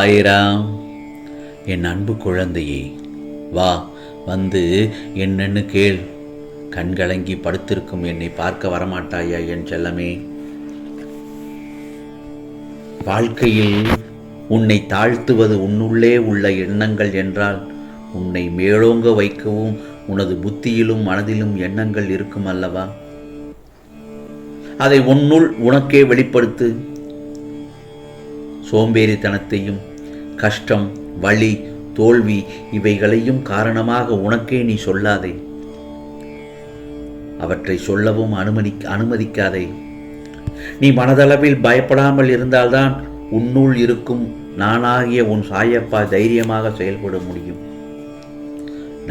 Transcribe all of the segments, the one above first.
சாயிராம். என் அன்பு குழந்தையே, வா, வந்து என்னன்னு கேள். கண்கலங்கி படுத்திருக்கும் என்னை பார்க்க வரமாட்டாயா என் செல்லமே? வாழ்க்கையில் உன்னை தாழ்த்துவது உன்னுள்ளே உள்ள எண்ணங்கள் என்றால், உன்னை மேலோங்க வைக்கவும் உனது புத்தியிலும் மனதிலும் எண்ணங்கள் இருக்கும் அல்லவா? அதை உன்னுள் உனக்கே வெளிப்படுத்து. சோம்பேறித்தனத்தையும் கஷ்டம், வலி, தோல்வி இவைகளையும் காரணமாக உனக்கே நீ சொல்லாதே. அவற்றை சொல்லவும் அனுமதிக்காதே. நீ மனதளவில் பயப்படாமல் இருந்தால்தான் உன்னுள் இருக்கும் நானாகிய உன் சாயப்பா தைரியமாக செயல்பட முடியும்.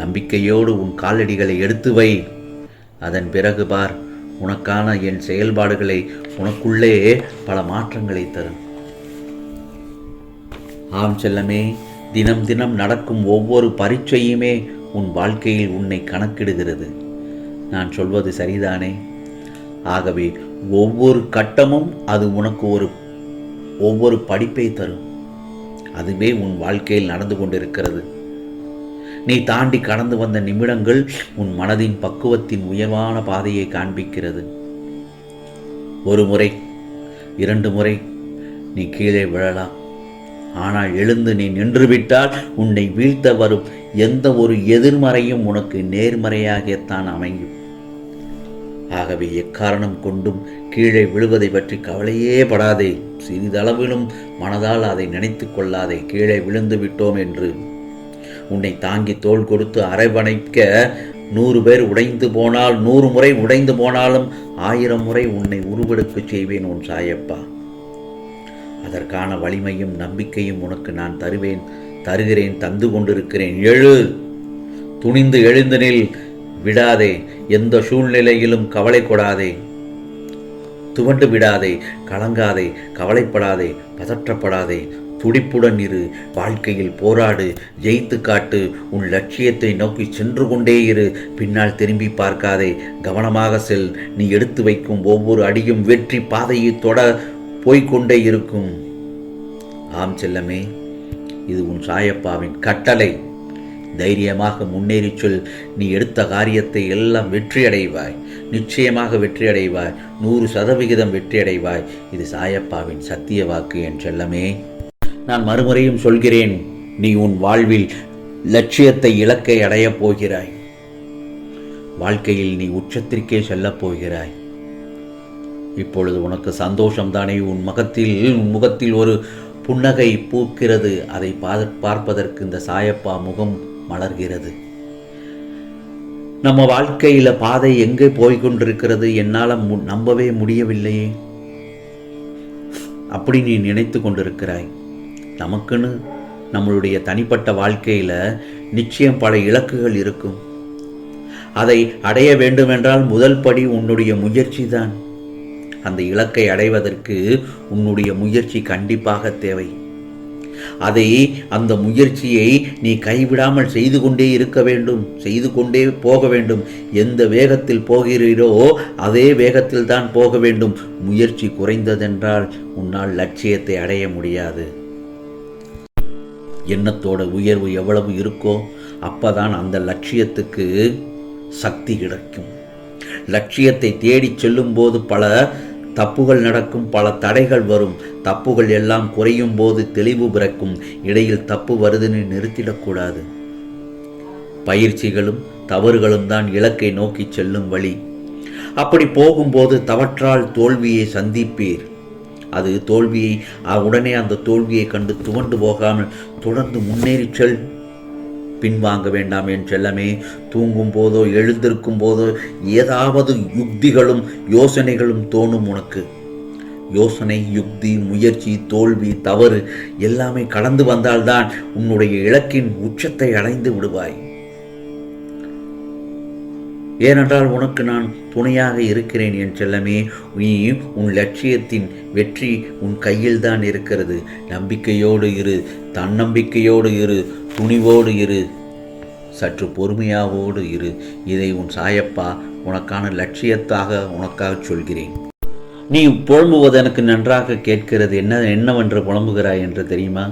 நம்பிக்கையோடு உன் காலடிகளை எடுத்து வை. அதன் பிறகு பார், உனக்கான என் செயல்பாடுகளை உனக்குள்ளே பல மாற்றங்களை தரும். ஆம் செல்லமே, தினம் தினம் நடக்கும் ஒவ்வொரு பரீட்சையுமே உன் வாழ்க்கையில் உன்னை கணக்கிடுகிறது. நான் சொல்வது சரிதானே? ஆகவே ஒவ்வொரு கட்டமும் அது உனக்கு ஒவ்வொரு படிப்பை தரும். அதுவே உன் வாழ்க்கையில் நடந்து கொண்டிருக்கிறது. நீ தாண்டி கடந்து வந்த நிமிடங்கள் உன் மனதின் பக்குவத்தின் உயர்வான பாதையை காண்பிக்கிறது. ஒரு முறை, 2 முறை நீ கீழே விழலாம். ஆனால் எழுந்து நீ நின்றுவிட்டால் உன்னை வீழ்த்த வரும் எந்த ஒரு எதிர்மறையும் உனக்கு நேர்மறையாகத்தான் அமையும். ஆகவே எக்காரணம் கொண்டும் கீழே விழுவதை பற்றி கவலையே படாதே. சிறிதளவிலும் மனதால் அதை நினைத்து கொள்ளாதே. கீழே விழுந்து விட்டோம் என்று உன்னை தாங்கி தோள் கொடுத்து அரவணைக்க 100 பேர் உடைந்து போனால், 100 முறை உடைந்து போனாலும் 1000 முறை உன்னை உருவெடுக்க செய்வேன் உன் சாயப்பா. அதற்கான வலிமையும் நம்பிக்கையும் உனக்கு நான் தருகிறேன், தந்து கொண்டிருக்கிறேன். எழு, துணிந்து எழுந்து நில். விடாதே. எந்த சூழ்நிலையிலும் கவலை கொடாதே, துவண்டு விடாதே, கலங்காதே, கவலைப்படாதே, பதற்றப்படாதே. துடிப்புடன் இரு. வாழ்க்கையில் போராடு, ஜெயித்து காட்டு. உன் லட்சியத்தை நோக்கி சென்று கொண்டே இரு. பின்னால் திரும்பி பார்க்காதே. கவனமாக செல். நீ எடுத்து வைக்கும் ஒவ்வொரு அடியும் வெற்றி பாதையை தொட போய்கொண்டே இருக்கும். ஆம் செல்லமே, இது உன் சாயப்பாவின் கட்டளை. தைரியமாக முன்னேறி சொல். நீ எடுத்த காரியத்தை எல்லாம் வெற்றியடைவாய். நிச்சயமாக வெற்றியடைவாய். 100% வெற்றியடைவாய். இது சாயப்பாவின் சத்திய வாக்கு என் செல்லமே. நான் மறுமுறையும் சொல்கிறேன், நீ உன் வாழ்வில் லட்சியத்தை, இலக்கை அடையப் போகிறாய். வாழ்க்கையில் நீ உச்சத்திற்கே செல்லப் போகிறாய். இப்பொழுது உனக்கு சந்தோஷம்தானே? உன் முகத்தில் ஒரு புன்னகை பூக்கிறது. அதை பார்ப்பதற்கு இந்த சாயப்பா முகம் மலர்கிறது. நம்ம வாழ்க்கையில பாதை எங்கே போய்கொண்டிருக்கிறது என்னால் நம்பவே முடியவில்லையே. அப்படி நீ நினைத்து கொண்டிருக்கிறாய். நமக்குன்னு நம்மளுடைய தனிப்பட்ட வாழ்க்கையில நிச்சயம் பல இலக்குகள் இருக்கும். அதை அடைய வேண்டுமென்றால் முதல் படி உன்னுடைய முயற்சி தான். அந்த இலக்கை அடைவதற்கு உன்னுடைய முயற்சி கண்டிப்பாக தேவை. அந்த முயற்சியை நீ கைவிடாமல் செய்து கொண்டே இருக்க வேண்டும், செய்து கொண்டே போக வேண்டும். எந்த வேகத்தில் போகிறீரோ அதே வேகத்தில் தான் போக வேண்டும். முயற்சி குறைந்ததென்றால் உன்னால் லட்சியத்தை அடைய முடியாது. எண்ணத்தோட உயர்வு எவ்வளவு இருக்கோ அப்பதான் அந்த லட்சியத்துக்கு சக்தி கிடைக்கும். லட்சியத்தை தேடி செல்லும் போது பல தப்புகள் நடக்கும், பல தடைகள் வரும். தப்புகள் எல்லாம் குறையும் போது தெளிவு பிறக்கும். இடையில் தப்பு வருதுன்னு நிறுத்திடக்கூடாது. பயிற்சிகளும் தவறுகளும் தான் இலக்கை நோக்கி செல்லும் வழி. அப்படி போகும்போது தவற்றால் தோல்வியை சந்திப்பீர். அது தோல்வியை உடனே அந்த தோல்வியை கண்டு துவண்டு போகாமல் தொடர்ந்து முன்னேறி செல். பின்வாங்க வேண்டாம் என் செல்லமே. தூங்கும் போதோ எழுந்திருக்கும் போதோ ஏதாவது யுக்திகளும் யோசனைகளும் தோணும் உனக்கு. யோசனை, யுக்தி, முயற்சி, தோல்வி, தவறு எல்லாமே கடந்து வந்தால்தான் உன்னுடைய இலக்கின் உச்சத்தை அடைந்து விடுவாய். ஏனென்றால் உனக்கு நான் துணையாக இருக்கிறேன் என் செல்லமே. நீ உன் லட்சியத்தின் வெற்றி உன் கையில் தான் இருக்கிறது. நம்பிக்கையோடு இரு, தன்னம்பிக்கையோடு இரு, துணிவோடு இரு, சற்று பொறுமையாவோடு இரு. இதை உன் சாயப்பா உனக்கான உனக்காக சொல்கிறேன். நீ புலம்புவது எனக்கு நன்றாக கேட்கிறது. என்னவென்று புலம்புகிறாய் என்று தெரியுமா?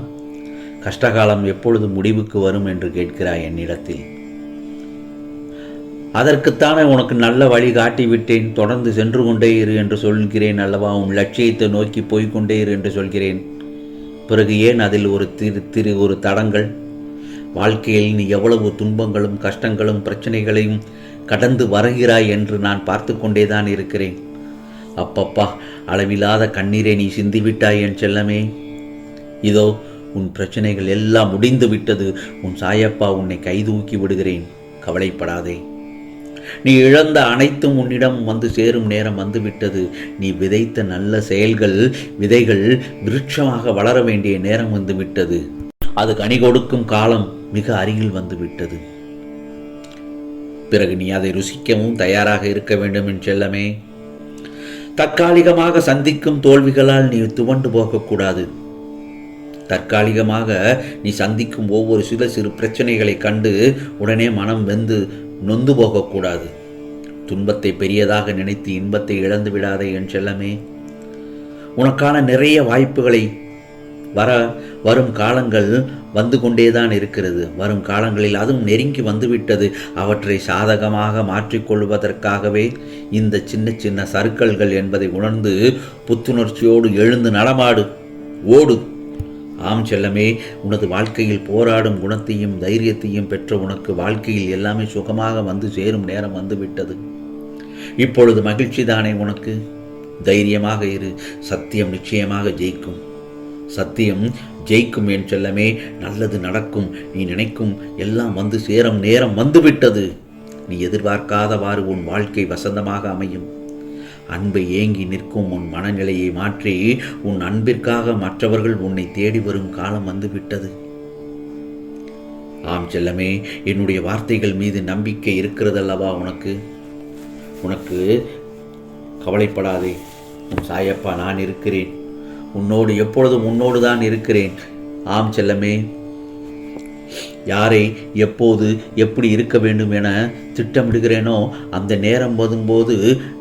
கஷ்டகாலம் எப்பொழுது முடிவுக்கு வரும் என்று கேட்கிறாய் என்னிடத்தில். அதற்குத்தானே உனக்கு நல்ல வழி காட்டி விட்டேன். தொடர்ந்து சென்று கொண்டே இரு என்று சொல்கிறேன் அல்லவா? உன் லட்சியத்தை நோக்கி போய்கொண்டே இரு என்று சொல்கிறேன். பிறகு ஏன் அதில் ஒரு தடங்கள்? வாழ்க்கையில் நீ எவ்வளவு துன்பங்களும் கஷ்டங்களும் பிரச்சனைகளையும் கடந்து வருகிறாய் என்று நான் பார்த்து கொண்டேதான் இருக்கிறேன். அப்பப்பா, அளவில்லாத கண்ணீரை நீ சிந்திவிட்டாய் என் செல்லமே. இதோ உன் பிரச்சனைகள் எல்லாம் முடிந்து விட்டது. உன் சாயப்பா உன்னை கைதூக்கி விடுகிறேன். கவலைப்படாதே. நீ இழந்த அனைத்தும் உன்னிடம் வந்து சேரும் நேரம் வந்துவிட்டது. நீ விதைத்த நல்ல செயல்கள் விதைகள் விருட்சமாக வளர வேண்டிய நேரம் வந்துவிட்டது. அது கனி கொடுக்கும் காலம் மிக அருகில் வந்துவிட்டது. பிறகு நீ அதை ருசிக்கவும் தயாராக இருக்க வேண்டும் என் செல்லமே. தற்காலிகமாக சந்திக்கும் தோல்விகளால் நீ துவண்டு போகக்கூடாது. தற்காலிகமாக நீ சந்திக்கும் ஒவ்வொரு சிறு பிரச்சனைகளை கண்டு உடனே மனம் வெந்து நொந்து போகக்கூடாது. துன்பத்தை பெரியதாக நினைத்து இன்பத்தை இழந்து விடாதே என் செல்லமே. உனக்கான நிறைய வாய்ப்புகளை வரும் காலங்கள் வந்து கொண்டேதான் இருக்கிறது. வரும் காலங்களில் அதுவும் நெருங்கி வந்துவிட்டது. அவற்றை சாதகமாக மாற்றிக்கொள்வதற்காகவே இந்த சின்ன சின்ன சறுக்கல்கள் என்பதை உணர்ந்து புத்துணர்ச்சியோடு எழுந்து நடமாடு, ஓடு. ஆம் செல்லமே, உனது வாழ்க்கையில் போராடும் குணத்தையும் தைரியத்தையும் பெற்ற உனக்கு வாழ்க்கையில் எல்லாமே சுகமாக வந்து சேரும் நேரம் வந்துவிட்டது. இப்பொழுது மகிழ்ச்சி தானே உனக்கு? தைரியமாக இரு. சத்தியம் நிச்சயமாக ஜெயிக்கும். சத்தியம் ஜெயிக்கும் என் செல்லமே. நல்லது நடக்கும். நீ நினைக்கும் எல்லாம் வந்து சேரும் நேரம் வந்துவிட்டது. நீ எதிர்பார்க்காதவாறு உன் வாழ்க்கை வசந்தமாக அமையும். அன்பை ஏங்கி நிற்கும் உன் மனநிலையை மாற்றி உன் அன்பிற்காக மற்றவர்கள் உன்னை தேடி வரும் காலம் வந்துவிட்டது. ஆம் செல்லமே, என்னுடைய வார்த்தைகள் மீது நம்பிக்கை இருக்கிறதல்லவா உனக்கு? கவலைப்படாதே. உன் சாயப்பா நான் இருக்கிறேன். உன்னோடு எப்பொழுதும் உன்னோடு தான் இருக்கிறேன். ஆம் செல்லமே, யாரை எப்போது எப்படி இருக்க வேண்டும் என திட்டமிடுகிறேனோ அந்த நேரம் வரும்போது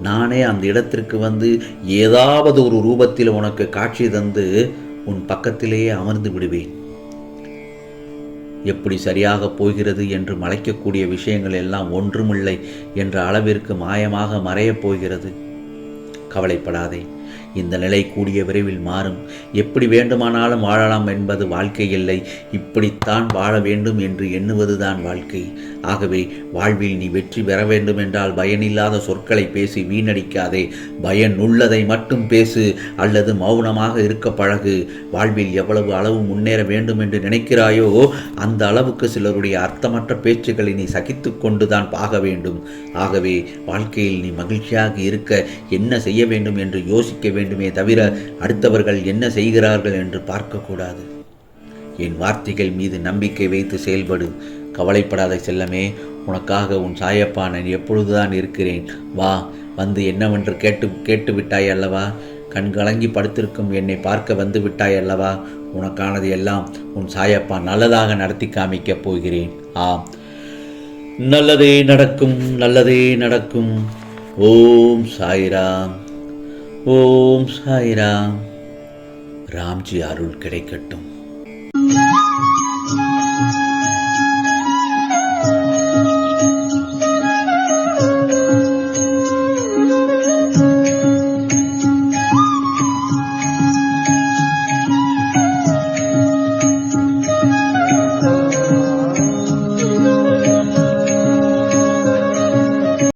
நானே அந்த இடத்திற்கு வந்து ஏதாவது ஒரு ரூபத்தில் உனக்கு காட்சி தந்து உன் பக்கத்திலேயே அமர்ந்து விடுவேன். எப்படி சரியாக போகிறது என்று மலைக்கக்கூடிய விஷயங்கள் எல்லாம் ஒன்றுமில்லை என்ற அளவிற்கு மாயமாக மறையப் போகிறது. கவலைப்படாதே. இந்த நிலை கூடிய விரைவில் மாறும். எப்படி வேண்டுமானாலும் வாழலாம் என்பது வாழ்க்கை இல்லை. இப்படித்தான் வாழ வேண்டும் என்று எண்ணுவதுதான் வாழ்க்கை. ஆகவே வாழ்வில் நீ வெற்றி பெற வேண்டும் என்றால் பயனில்லாத சொற்களை பேசி வீணடிக்காதே. பயனுள்ளதை மட்டும் பேசு அல்லது மௌனமாக இருக்க பழகு. வாழ்வில் எவ்வளவு அளவு முன்னேற வேண்டும் என்று நினைக்கிறாயோ அந்த அளவுக்கு சிலருடைய அர்த்தமற்ற பேச்சுக்களை நீ சகித்து கொண்டுதான் ஆக வேண்டும். ஆகவே வாழ்க்கையில் நீ மகிழ்ச்சியாக இருக்க என்ன செய்ய வேண்டும் என்று யோசிக்க வேண்டுமே தவிர அடுத்தவர்கள் என்ன செய்கிறார்கள் என்று பார்க்கக்கூடாது. என் வார்த்தைகள் மீது நம்பிக்கை வைத்து செயல்படு. கவலைப்படாத செல்லமே. உனக்காக உன் சாயப்பா நான் எப்பொழுதுதான் இருக்கிறேன். வா, வந்து என்னவென்று கேட்டு விட்டாய் அல்லவா? கண்கலங்கி படுத்திருக்கும் என்னை பார்க்க வந்து விட்டாய் அல்லவா? உனக்கானது எல்லாம் உன் சாயப்பா நல்லதாக நடத்தி காமிக்கப் போகிறேன். ஆம், நல்லதே நடக்கும், நல்லதே நடக்கும். ஓம் சாய்ராம், ஓம் சாய்ராம். ராம்ஜி அருள் கிடைக்கட்டும்.